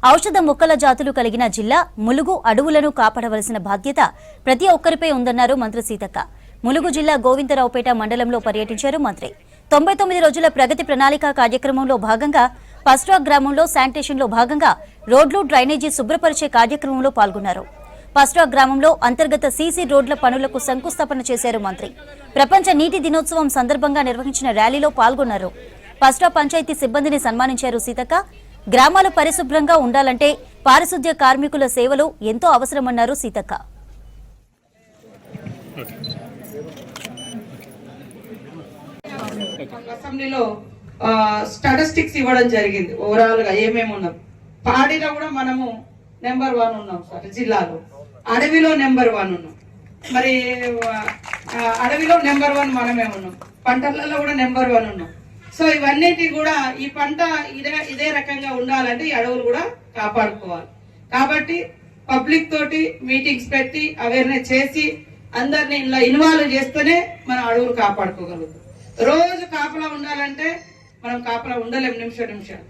ఔషధ మొక్కల జాతులు కలిగిన జిల్లా ములుగు అడవులను కాపాడవలసిన బాధ్యత ప్రతి ఒక్కరిపై ఉందన్నారు మంత్రి సీతక్క. ములుగు జిల్లా గోవిందరావుపేట మండలంలో పర్యటించారు మంత్రి. 99 రోజుల ప్రగతి ప్రణాళిక కార్యక్రమంలో భాగంగా పస్ట్రా గ్రామంలో శానిటేషన్లో భాగంగా రోడ్లు డ్రైనేజీ శుభ్రపరిచే కార్యక్రమంలో పాల్గొన్నారు. పస్ట్రా గ్రామంలో అంతర్గత సీసీ రోడ్ల పనులకు శంకుస్థాపన చేశారు మంత్రి. ప్రపంచ నీటి దినోత్సవం సందర్భంగా నిర్వహించిన ర్యాలీలో పాల్గొన్నారు. పస్ట్రా పంచాయతీ సిబ్బందిని సన్మానించారు సీతక్క. గ్రామాలు పరిశుభ్రంగా ఉండాలంటే పారిశుద్ధ్య కార్మికుల సేవలు ఎంతో అవసరమన్నారు సీతక్క. అసెంబ్లీలో స్టాటిస్టిక్స్ ఇవ్వడం జరిగింది. ఓవరాల్ గా ఏమేమి ఉన్నాం. పాడిలో కూడా మనము నెంబర్ 1 ఉన్నాం సార్ జిల్లాలో. అడవిలో నెంబర్ 1 ఉన్నాం. మరి అడవిలో నెంబర్ 1 మనమే ఉన్నాం. పంటలలో కూడా నెంబర్ 1 ఉన్నాం. సో ఇవన్నిటి కూడా ఈ పంట ఇదే రకంగా ఉండాలంటే ఈ అడవులు కూడా కాపాడుకోవాలి. కాబట్టి పబ్లిక్ తోటి మీటింగ్స్ పెట్టి అవేర్నెస్ చేసి అందరినీ ఇలా ఇన్వాల్వ్ చేస్తేనే మనం అడవులు కాపాడుకోగలుగుతాం. రోజు కాపలా ఉండాలంటే మనం కాపలా ఉండలేం నిమిషం